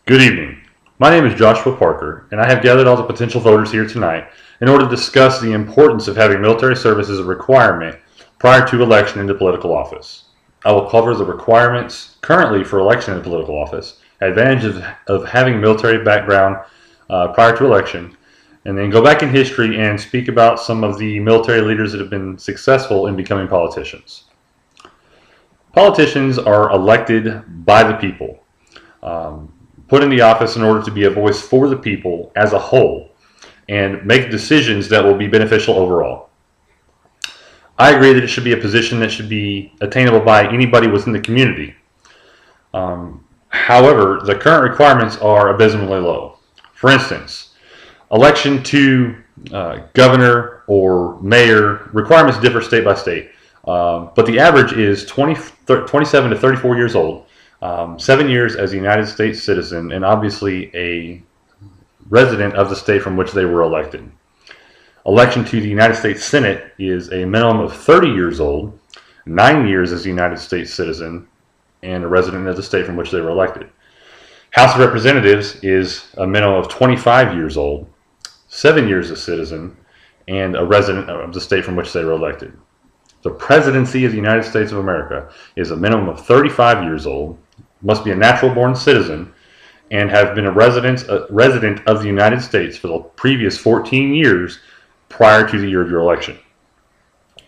Good evening. My name is Joshua Parker, and I have gathered all the potential voters here tonight in order to discuss the importance of having military service as a requirement prior to election into political office. I will cover the requirements currently for election into political office, advantages of having military background prior to election, and then go back in history and speak about some of the military leaders that have been successful in becoming politicians. Politicians are elected by the people. Put in the office in order to be a voice for the people as a whole and make decisions that will be beneficial overall. I agree that it should be a position that should be attainable by anybody within the community. However, the current requirements are abysmally low. For instance, election to governor or mayor requirements differ state by state, but the average is 27 to 34 years old. 7 years as a United States citizen, and obviously a resident of the state from which they were elected. Election to the United States Senate is a minimum of 30 years old, 9 years as a United States citizen, and a resident of the state from which they were elected. House of Representatives is a minimum of 25 years old, 7 years a citizen, and a resident of the state from which they were elected. The presidency of the United States of America is a minimum of 35 years old, must be a natural-born citizen, and have been a resident of the United States for the previous 14 years prior to the year of your election.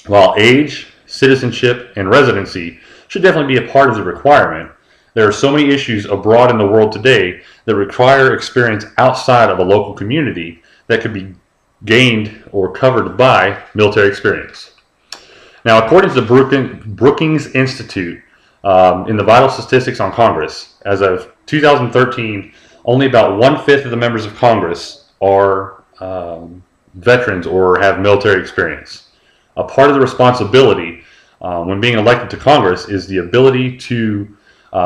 While age, citizenship, and residency should definitely be a part of the requirement, there are so many issues abroad in the world today that require experience outside of a local community that could be gained or covered by military experience. Now, according to the Brookings Institute, in the Vital Statistics on Congress, as of 2013, only about 1/5 of the members of Congress are veterans or have military experience. A part of the responsibility when being elected to Congress is the ability to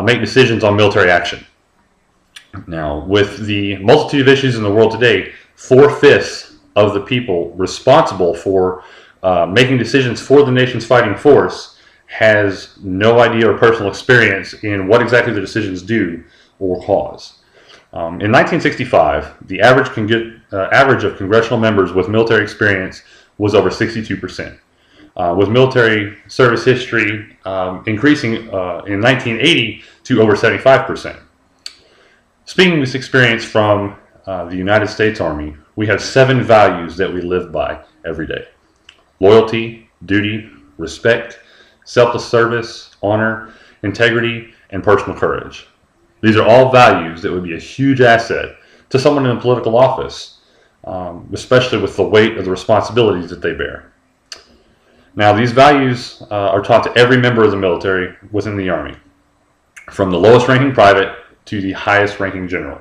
make decisions on military action. Now, with the multitude of issues in the world today, 4/5 of the people responsible for making decisions for the nation's fighting force has no idea or personal experience in what exactly the decisions do or cause. In 1965, the average of congressional members with military experience was over 62%, with military service history increasing in 1980 to over 75%. Speaking of this experience from the United States Army, we have 7 values that we live by every day: loyalty, duty, respect, selfless service, honor, integrity, and personal courage. These are all values that would be a huge asset to someone in a political office, especially with the weight of the responsibilities that they bear. Now, these values are taught to every member of the military within the Army, from the lowest ranking private to the highest ranking general.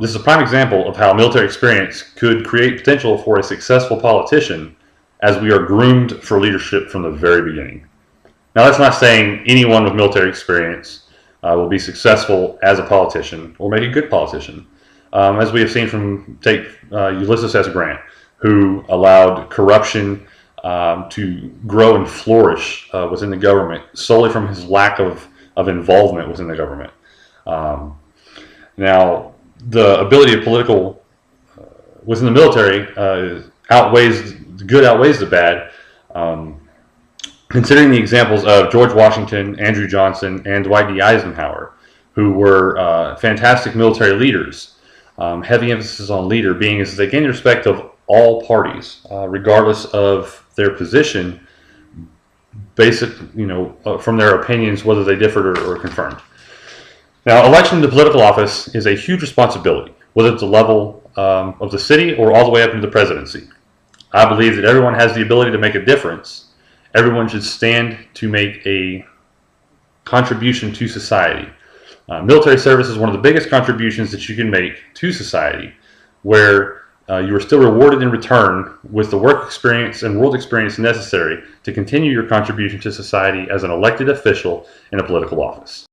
This is a prime example of how military experience could create potential for a successful politician, as we are groomed for leadership from the very beginning. Now, that's not saying anyone with military experience will be successful as a politician or make a good politician. As we have seen from, Ulysses S. Grant, who allowed corruption to grow and flourish within the government solely from his lack of involvement within the government. Now, the ability of political within the military the good outweighs the bad. Considering the examples of George Washington, Andrew Johnson, and Dwight D. Eisenhower, who were fantastic military leaders, heavy emphasis on leader being as they gain the respect of all parties, regardless of their position, from their opinions, whether they differed or confirmed. Now, election to political office is a huge responsibility, whether it's the level of the city or all the way up into the presidency. I believe that everyone has the ability to make a difference. Everyone should stand to make a contribution to society. Military service is one of the biggest contributions that you can make to society, where you are still rewarded in return with the work experience and world experience necessary to continue your contribution to society as an elected official in a political office.